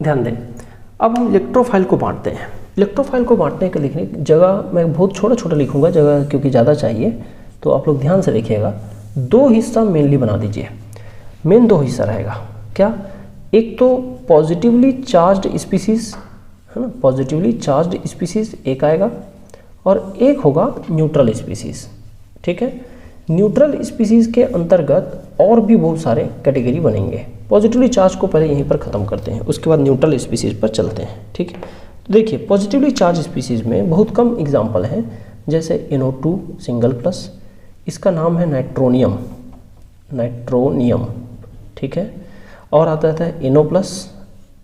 ध्यान दें। अब हम इलेक्ट्रोफाइल को बांटते हैं। इलेक्ट्रोफाइल को बांटने के लिखने की जगह मैं बहुत छोटा छोटा लिखूंगा, जगह क्योंकि ज़्यादा चाहिए, तो आप लोग ध्यान से देखिएगा। दो हिस्सा मेनली बना दीजिए। मेन दो हिस्सा रहेगा क्या, एक तो पॉजिटिवली चार्ज्ड स्पीसीज है ना, पॉजिटिवली चार्ज्ड स्पीसीज एक आएगा, और एक होगा न्यूट्रल स्पीसीज। ठीक है, न्यूट्रल स्पीसीज के अंतर्गत और भी बहुत सारे कैटेगरी बनेंगे। पॉजिटिवली चार्ज को पहले यहीं पर ख़त्म करते हैं, उसके बाद न्यूट्रल स्पीसीज पर चलते हैं। ठीक है, तो देखिए पॉजिटिवली चार्ज स्पीसीज में बहुत कम एग्जाम्पल हैं, जैसे NO2 सिंगल प्लस, इसका नाम है नाइट्रोनियम, नाइट्रोनियम। ठीक है, और आता है NO plus,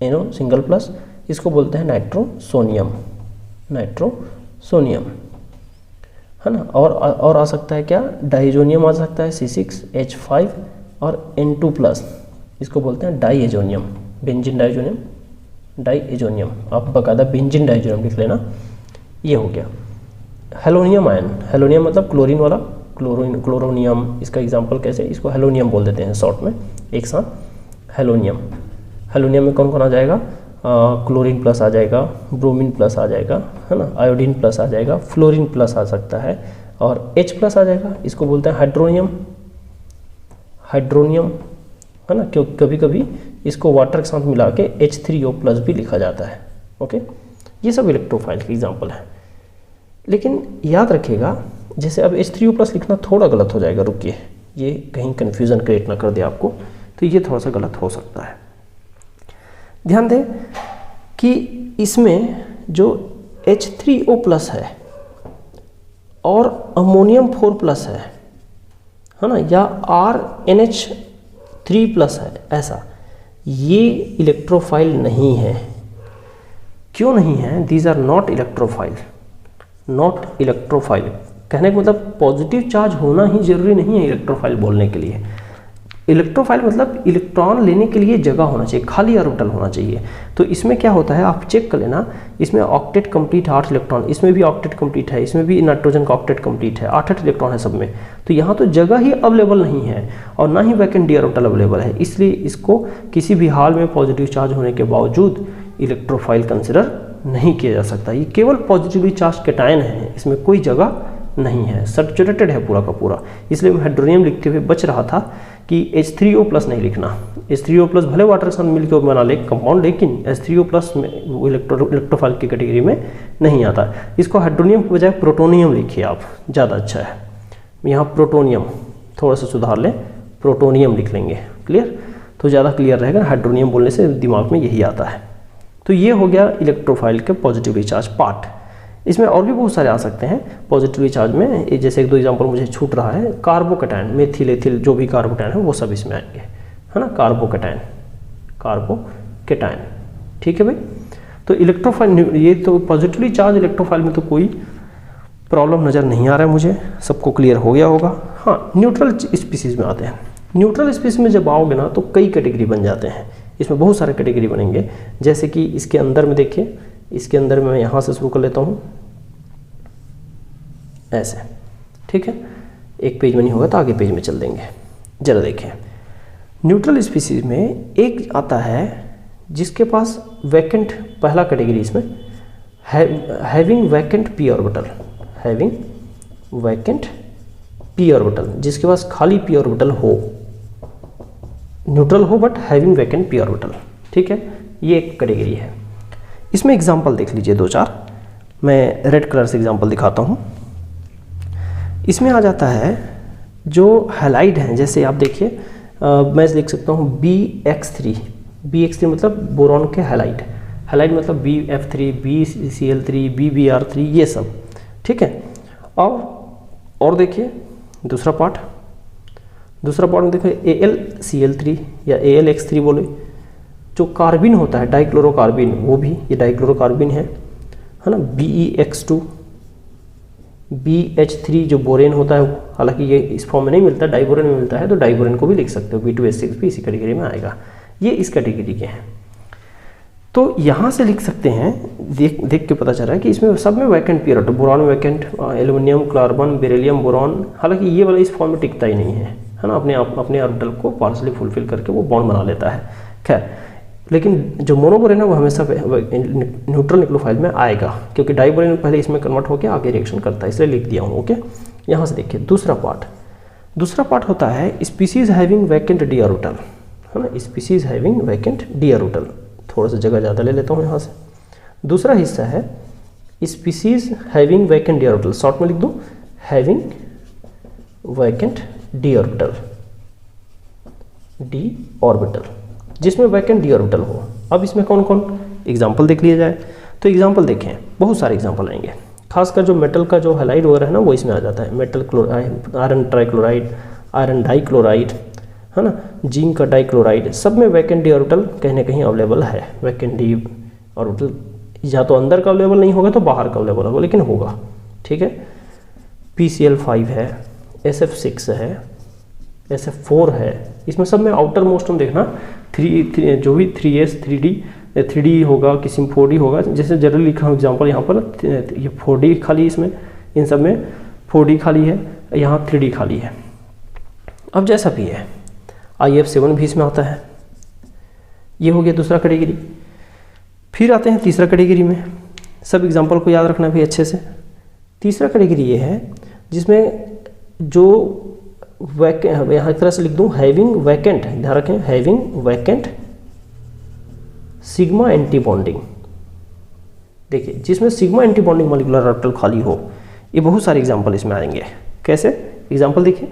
NO single plus, इसको बोलते हैं नाइट्रोसोनियम, नाइट्रोसोनियम है ना। और आ सकता है क्या, डाइजोनियम आ सकता है C6H5, और N2 प्लस, इसको बोलते हैं डाइएजोनियम, बेंजीन डाइजोनियम, डाइएजोनियम। आप बाकायदा बेंजीन डाइजोनियम लिख लेना। ये हो गया हेलोनियम आयन, हेलोनियम मतलब क्लोरीन वाला, क्लोरोनियम। इसका एग्जांपल कैसे, इसको हेलोनियम बोल देते हैं शॉर्ट में, एक साथ हेलोनियम। हेलोनियम में कौन कौन आ जाएगा, क्लोरीन प्लस आ जाएगा, ब्रोमीन प्लस आ जाएगा है ना, आयोडीन प्लस आ जाएगा, फ्लोरीन प्लस आ सकता है, और H प्लस आ जाएगा, इसको बोलते हैं हाइड्रोनियम, हाइड्रोनियम है ना। क्योंकि कभी कभी इसको वाटर के साथ मिला के H3O प्लस भी लिखा जाता है। ओके, ये सब इलेक्ट्रोफाइल के एग्जाम्पल है। लेकिन याद रखिएगा, जैसे अब H3O प्लस लिखना थोड़ा गलत हो जाएगा, रुकिए, ये कहीं कन्फ्यूज़न क्रिएट ना कर दे आपको, तो ये थोड़ा सा गलत हो सकता है। ध्यान दें कि इसमें जो H3O प्लस है और अमोनियम 4 प्लस है ना, या RNH3 प्लस है, ऐसा ये इलेक्ट्रोफाइल नहीं है। क्यों नहीं है, these are not electrophile, not electrophile. कहने का मतलब पॉजिटिव चार्ज होना ही जरूरी नहीं है इलेक्ट्रोफाइल बोलने के लिए। इलेक्ट्रोफाइल मतलब इलेक्ट्रॉन लेने के लिए जगह होना चाहिए, खाली ऑर्बिटल होना चाहिए। तो इसमें क्या होता है, आप चेक कर लेना, इसमें ऑक्टेट कंप्लीट 8 इलेक्ट्रॉन, इसमें भी ऑक्टेट कंप्लीट है, इसमें भी नाइट्रोजन का ऑक्टेट कंप्लीट है, 8 इलेक्ट्रॉन है सब में। तो यहाँ तो जगह ही अवेलेबल नहीं है, और ना ही वैकेंट डी ऑर्बिटल अवेलेबल है, इसलिए इसको किसी भी हाल में पॉजिटिव चार्ज होने के बावजूद इलेक्ट्रोफाइल कंसिडर नहीं किया जा सकता। ये केवल पॉजिटिवली चार्ज कैटायन है, इसमें कोई जगह नहीं है, सैचुरेटेड है पूरा का पूरा। इसलिए मैं हाइड्रोनियम लिखते हुए बच रहा था कि H3O प्लस नहीं लिखना। H3O प्लस भले वाटर के साथ मिलकर बना ले कंपाउंड, लेकिन H3O प्लस में वो इलेक्ट्रोफाइल की कैटेगरी में नहीं आता। इसको हाइड्रोनियम के बजाय प्रोटोनियम लिखिए आप, ज़्यादा अच्छा है। यहाँ प्रोटोनियम थोड़ा सा सुधार लें, प्रोटोनियम लिख लेंगे, क्लियर, तो ज़्यादा क्लियर रहेगा। हाइड्रोनियम बोलने से दिमाग में यही आता है। तो ये हो गया इलेक्ट्रोफाइल के पॉजिटिवली चार्ज पार्ट। इसमें और भी बहुत सारे आ सकते हैं पॉजिटिवली चार्ज में, जैसे 1-2 एग्जांपल मुझे छूट रहा है। कार्बोकैटायन, मेथिल, एथिल, जो भी कार्बोकैटायन है वो सब इसमें आएंगे, है ना। कार्बोकैटायन, कार्बोकैटायन, ठीक है भाई। तो इलेक्ट्रोफाइल, ये तो पॉजिटिवली चार्ज इलेक्ट्रोफाइल में तो कोई प्रॉब्लम नज़र नहीं आ रहा है मुझे, सबको क्लियर हो गया होगा। हाँ, न्यूट्रल स्पीसीज में आते हैं। न्यूट्रल स्पीसीज में जब आओगे ना तो कई कैटेगरी बन जाते हैं, इसमें बहुत सारे कैटेगरी बनेंगे। जैसे कि इसके अंदर में देखिए, इसके अंदर में मैं यहाँ से शुरू कर लेता हूँ ऐसे, ठीक है। एक पेज में नहीं होगा तो आगे पेज में चल देंगे। जरा देखें, न्यूट्रल स्पीसीज में एक आता है जिसके पास वैकेंट, पहला कैटेगरी इसमें having vacant P orbital, having vacant P orbital, जिसके पास खाली पी ऑर्बिटल हो, न्यूट्रल हो but having vacant P orbital, ठीक है। ये एक कैटेगरी है। इसमें एग्जाम्पल देख लीजिए 2-4, मैं रेड कलर से एग्जाम्पल दिखाता हूँ। इसमें आ जाता है जो हैलाइड हैं, जैसे आप देखिए, मैं लिख सकता हूँ BX3, BX3 मतलब बोरॉन के हैलाइड, हैलाइड मतलब BF3, BCl3, BBr3, ये सब, ठीक है। और देखिए दूसरा पार्ट में देखिए AlCl3 या AlX3 बोले, जो कार्बिन होता है डाइक्लोरोकार्बिन, वो भी ये डाइक्लोरोकार्बिन है ना। BeX2, BH3 जो बोरेन होता है, हालांकि ये इस फॉर्म में नहीं मिलता, डाइबोरेन में मिलता है, तो डाइबोरेन को भी लिख सकते हो। B2H6 भी इसी कैटेगरी में आएगा। ये इस कैटेगरी के हैं। तो यहाँ से लिख सकते हैं, देख के पता चल रहा है कि इसमें सब में vacant P orbital, boron vacant, aluminium, carbon, beryllium, boron, हालांकि ये वाला इस फॉर्म में टिकता ही नहीं है ना, अपने ऑर्बिटल को पार्शली फुलफिल करके वो बॉन्ड बना लेता है। खैर, लेकिन जो मोनोबोरेन है वो हमेशा न्यूट्रल न्यूक्लियोफाइल में आएगा, क्योंकि डाइबोरेन पहले इसमें कन्वर्ट होकर आगे रिएक्शन करता है, इसलिए लिख दिया हूँ। ओके, यहाँ से देखिए दूसरा पार्ट होता है species having vacant D orbital, है ना, species having vacant D orbital. थोड़ा सा जगह ज़्यादा ले लेता हूँ यहाँ से। दूसरा हिस्सा है species having vacant D orbital, short में लिख दूँ हैविंग वैकेंट डी ऑर्बिटल, जिसमें वैकेंट डी ऑर्बिटल हो। अब इसमें कौन कौन एग्जाम्पल देख लिया जाए, तो एग्जाम्पल देखें, बहुत सारे एग्जाम्पल आएंगे। खासकर जो मेटल का जो हैलाइड वगैरह है ना वो इसमें आ जाता है। Metal chloride, iron trichloride, iron dichloride, है ना, जिंक का डाइक्लोराइड, सब में वैकेंट डी ऑर्बिटल कहीं ना कहीं अवेलेबल है। वैकेंट डी ऑर्बिटल या तो अंदर का अवेलेबल नहीं होगा तो बाहर का अवेलेबल होगा, लेकिन होगा। ठीक है, PCl5 है, SF6 है, SF4 है, इसमें सब में आउटर मोस्ट हम देखना जो भी 3s 3D होगा, किसी में 4D होगा। जैसे जनरली लिखा हूँ एग्जाम्पल यहाँ पर, ये 4D खाली, इसमें इन सब में 4D खाली है, यहाँ 3D खाली है। अब जैसा भी है IF7 भी इसमें आता है। ये हो गया दूसरा कैटेगरी। फिर आते हैं तीसरा कैटेगरी में, सब एग्जाम्पल को याद रखना भी अच्छे से। तीसरा कैटेगरी ये है जिसमें जो यहाँ एक तरह से लिख दूँ हैविंग वैकेंट, ध्यान रखें having vacant sigma anti bonding. देखिए जिसमें sigma anti bonding molecular orbital खाली हो, ये बहुत सारे एग्जाम्पल इसमें आएंगे। कैसे एग्जाम्पल देखिए,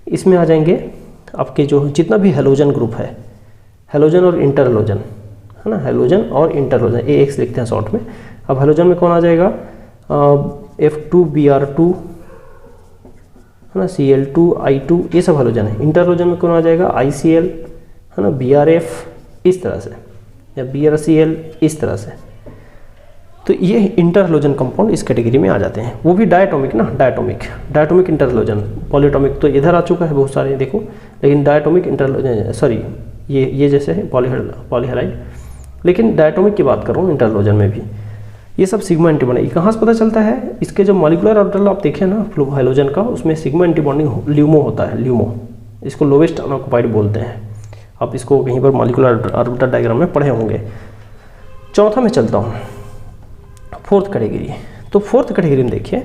इसमें आ जाएंगे आपके जो जितना भी हेलोजन ग्रुप है, हेलोजन और इंटर हेलोजन, है ना, हेलोजन और इंटर हेलोजन, AX लिखते हैं शॉर्ट में। अब हेलोजन में कौन आ जाएगा, F2Br2, है ना, Cl2 I2, ये सब हेलोजन है। इंटर हेलोजन में कौन आ जाएगा ICl, है ना, Brf, इस तरह से, या BrCl, इस तरह से। तो ये इंटर हेलोजन कंपाउंड इस कैटेगरी में आ जाते हैं, वो भी डायटोमिक ना, डायटोमिक इंटर हेलोजन। पॉलीएटॉमिक तो इधर आ चुका है बहुत सारे देखो, लेकिन डायटोमिक इंटर, सॉरी ये जैसे है पॉलीहेलाइड, लेकिन डायटोमिक की बात कर रहा हूँ इंटर हेलोजन में भी। ये सब सिग्मा एंटी बॉन्डिंग कहाँ से पता चलता है, इसके जो मॉलिक्यूलर ऑर्बिटल आप देखें ना हेलोजन का, उसमें सिग्मा एंटी बॉन्डिंग ल्यूमो होता है, ल्यूमो, इसको लोवेस्ट अनऑक्युपाइड बोलते हैं। आप इसको कहीं पर मॉलिक्यूलर ऑर्बिटल डायग्राम में पढ़े होंगे। चौथा में चलता हूँ, फोर्थ कैटेगरी। तो फोर्थ कैटेगरी में देखिए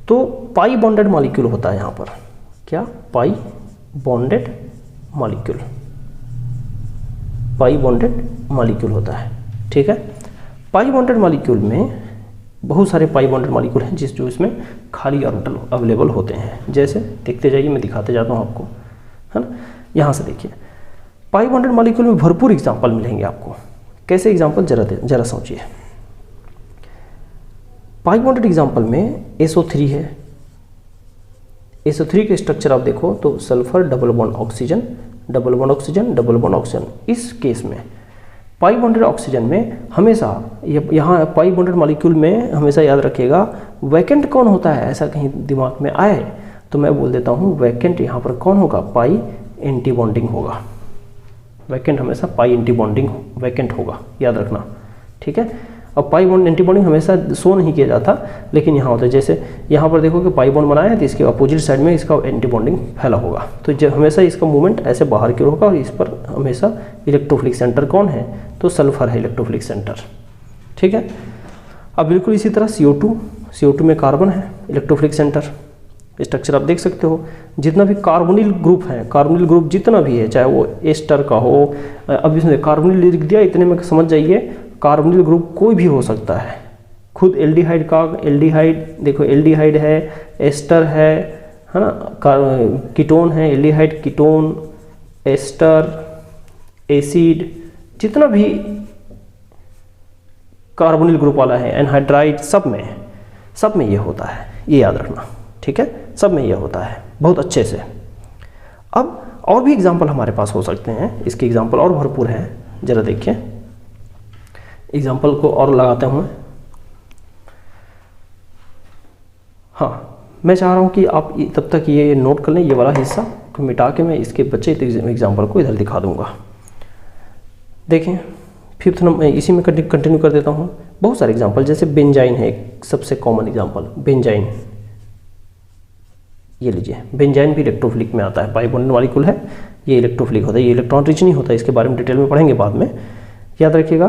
तो पाई बॉन्डेड मॉलिक्यूल होता है यहाँ पर। क्या, पाई बॉन्डेड मॉलिक्यूल, पाई बॉन्डेड मॉलिक्यूल होता है। ठीक है, पाई बॉन्डेड मॉलिक्यूल में बहुत सारे पाई बॉन्डेड मॉलिक्यूल हैं जो इसमें खाली ऑर्बिटल अवेलेबल होते हैं। जैसे देखते जाइए, मैं दिखाते जाता हूँ आपको, है ना। यहाँ से देखिए पाई बॉन्डेड मॉलिक्यूल में भरपूर एग्जाम्पल मिलेंगे आपको। कैसे एग्जाम्पल, जरा सोचिए। पाई बॉन्डेड एग्जाम्पल में SO3 है। SO3 के स्ट्रक्चर आप देखो तो sulphur double bond oxygen, double bond oxygen, double bond oxygen. इस केस में पाई बॉन्डेड ऑक्सीजन में हमेशा यहाँ पाई बॉन्डेड मॉलिक्यूल में हमेशा याद रखिएगा वैकेंट कौन होता है, ऐसा कहीं दिमाग में आए तो मैं बोल देता हूँ वैकेंट यहाँ पर कौन होगा, पाई एंटी बॉन्डिंग होगा। वैकेंट हमेशा पाई एंटी बॉन्डिंग वैकेंट होगा, याद रखना। ठीक है, अब पाई बॉन्ड एंटी बॉन्डिंग हमेशा शो नहीं किया जाता, लेकिन यहाँ होता है। जैसे यहाँ पर देखो कि पाई बॉन्ड बनाया है तो इसके अपोजिट साइड में इसका एंटी बॉन्डिंग फैला होगा, तो जब हमेशा इसका मूवमेंट ऐसे बाहर की ओर होगा और इस पर हमेशा इलेक्ट्रोफिलिक सेंटर कौन है, तो सल्फर है इलेक्ट्रोफिलिक सेंटर। ठीक है, अब बिल्कुल इसी तरह CO2 में कार्बन है इलेक्ट्रोफिलिक सेंटर। स्ट्रक्चर आप देख सकते हो, जितना भी कार्बोनिल ग्रुप है, कार्बोनिल ग्रुप जितना भी है, चाहे वो एस्टर का हो, अब इसमें कार्बोनिल लिख दिया, इतने में समझ जाइए कार्बोनिल ग्रुप कोई भी हो सकता है। खुद एल्डिहाइड का, एल्डिहाइड देखो, एल्डिहाइड है, एस्टर है ना, कीटोन है, एल्डिहाइड, कीटोन, एस्टर, एसिड, जितना भी कार्बोनिल ग्रुप वाला है, एनहाइड्राइड, सब में ये होता है, ये याद रखना। ठीक है, सब में ये होता है बहुत अच्छे से। अब और भी एग्जाम्पल हमारे पास हो सकते हैं, इसके एग्जाम्पल और भरपूर हैं। जरा देखिए, एग्जाम्पल को और लगाते हूँ। हाँ, मैं चाह रहा हूँ कि आप तब तक ये नोट कर लें, ये वाला हिस्सा को मिटा के मैं इसके बच्चे एग्जाम्पल को इधर दिखा दूंगा। देखें, फिफ्थ नंबर इसी में कंटिन्यू कर देता हूँ। बहुत सारे एग्जाम्पल, जैसे बेंजाइन है एक सबसे कॉमन एग्जाम्पल, बेंजाइन। ये लीजिए, बेंजाइन भी इलेक्ट्रोफिलिक में आता है, पाई बॉन्डेड मॉलिक्यूल है, ये इलेक्ट्रोफिलिक होता है, ये इलेक्ट्रॉन रिच नहीं होता, इसके बारे में डिटेल में पढ़ेंगे बाद में। याद रखिएगा,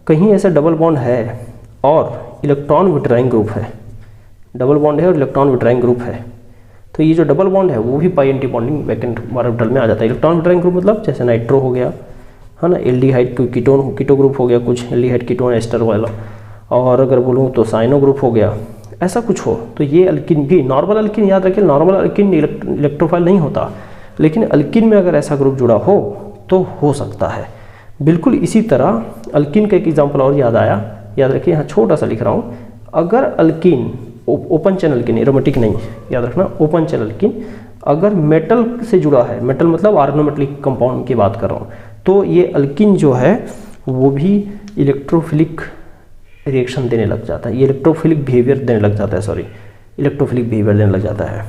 कहीं ऐसा डबल बॉन्ड है और इलेक्ट्रॉन विड्रॉइंग ग्रुप है, डबल बॉन्ड है और इलेक्ट्रॉन विड्रॉइंग ग्रुप है, तो ये जो डबल बॉन्ड है वो भी पाई एंटी बॉन्डिंग वैकेंट ऑर्बिटल में आ जाता है। इलेक्ट्रॉन विड्रॉइंग ग्रुप मतलब जैसे नाइट्रो हो गया, है ना, एल्डिहाइड कीटो ग्रुप हो गया, कुछ एल्डिहाइड कीटोन एस्टर वाला, और अगर बोलूँ तो साइनो ग्रुप हो गया, ऐसा कुछ हो। तो ये अल्किन भी, नॉर्मल अल्किन याद रखिए, नॉर्मल अल्किन इलेक्ट्रोफाइल नहीं होता, लेकिन अल्किन में अगर ऐसा ग्रुप जुड़ा हो तो हो सकता है। बिल्कुल इसी तरह अल्किन का एक एग्जाम्पल और याद आया, याद रखिए, यहाँ छोटा सा लिख रहा हूँ, अगर अल्किन ओपन चैन अल्किन, एरोमेटिक नहीं, याद रखना, ओपन चैन अल्किन अगर मेटल से जुड़ा है, मेटल मतलब ऑर्गेनोमेटलिक कंपाउंड की बात कर रहा हूँ, तो ये अल्किन जो है वो भी इलेक्ट्रोफिलिक रिएक्शन देने लग जाता है, ये इलेक्ट्रोफिलिक बिहेवियर देने लग जाता है, सॉरी, इलेक्ट्रोफिलिक बिहेवियर देने लग जाता है।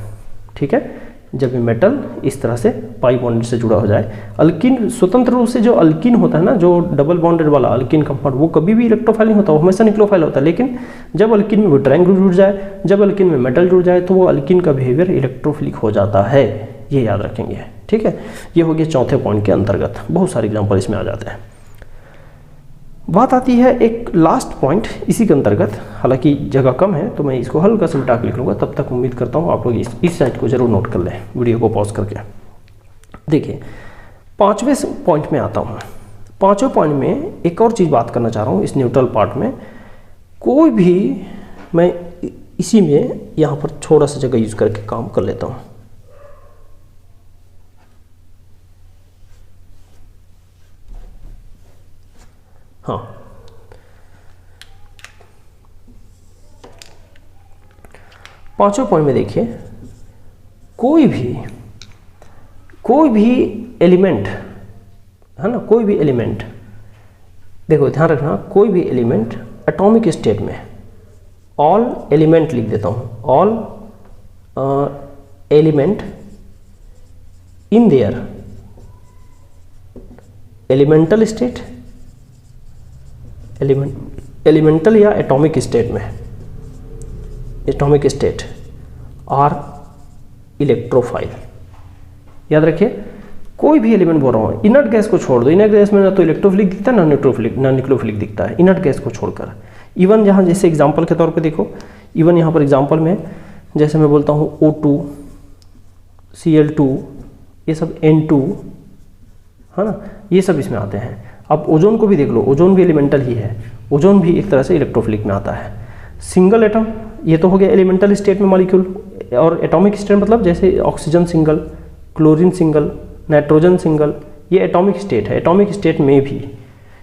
ठीक है, जब ये मेटल इस तरह से पाई बॉन्ड से जुड़ा हो जाए। अल्किन स्वतंत्र रूप से जो अल्किन होता है ना, जो डबल बॉन्डेड वाला अल्किन कंपाउंड, वो कभी भी इलेक्ट्रोफाइल नहीं होता, वो हमेशा निक्लोफाइल होता है। लेकिन जब अल्किन में विड्रॉइंग ग्रुप जुड़ जाए, जब अल्किन में मेटल जुड़ जाए, तो वो अल्किन का बिहेवियर इलेक्ट्रोफिलिक हो जाता है, ये याद रखेंगे। ठीक है, ये हो गया चौथे पॉइंट के अंतर्गत, बहुत सारे एग्जाम्पल इसमें आ जाते हैं। बात आती है एक लास्ट पॉइंट इसी के अंतर्गत, हालांकि जगह कम है तो मैं इसको हल्का सा मिटा के लिख लूँगा, तब तक उम्मीद करता हूँ आप लोग इस साइड को जरूर नोट कर लें, वीडियो को पॉज करके। देखिए, 5वें पॉइंट में आता हूँ। 5वें पॉइंट में एक और चीज़ बात करना चाह रहा हूँ, इस न्यूट्रल पार्ट में कोई भी, मैं इसी में यहाँ पर थोड़ा सा जगह यूज करके काम कर लेता हूँ। हाँ, पांचवें पॉइंट में देखिए, कोई भी एलिमेंट है ना, कोई भी एलिमेंट, देखो ध्यान रखना, कोई भी एलिमेंट एटॉमिक स्टेट में, ऑल एलिमेंट लिख देता हूँ, all element in their elemental state, elemental या एटॉमिक स्टेट में, एटॉमिक स्टेट आर इलेक्ट्रोफाइल। याद रखिए, कोई भी एलिमेंट बोल रहा हूँ, इनर्ट गैस को छोड़ दो, इनर्ट गैस में ना तो इलेक्ट्रोफिलिक दिखता है, ना निक्लोफिलिक दिखता है, इनर्ट गैस को छोड़कर। इवन यहाँ जैसे एग्जांपल के तौर पे देखो, इवन यहाँ पर एग्जांपल में जैसे मैं बोलता हूँ O2, Cl2, ये सब N2, है ना, ये सब इसमें आते हैं। अब ओजोन को भी देख लो, ओजोन भी एलिमेंटल ही है, ओजोन भी एक तरह से इलेक्ट्रोफिलिक में आता है। सिंगल एटम, ये तो हो गया एलिमेंटल स्टेट में मॉलिक्यूल, और एटॉमिक स्टेट मतलब जैसे oxygen single, chlorine single, nitrogen single, ये एटॉमिक स्टेट है। एटॉमिक स्टेट में भी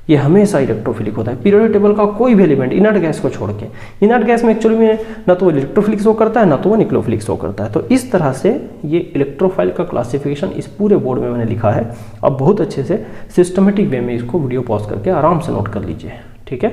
ये हमेशा इलेक्ट्रोफिलिक होता है। पीरियोडिक टेबल का कोई भी एलिमेंट इनर्ट गैस को छोड़ के, इनर्ट गैस में एक्चुअली में ना तो वो इलेक्ट्रोफिलिक शो करता है, ना तो वो निक्लोफिलिक शो करता है। तो इस तरह से ये इलेक्ट्रोफाइल का क्लासिफिकेशन इस पूरे बोर्ड में मैंने लिखा है। अब बहुत अच्छे से सिस्टमेटिक वे में इसको वीडियो पॉज करके आराम से नोट कर लीजिए। ठीक है।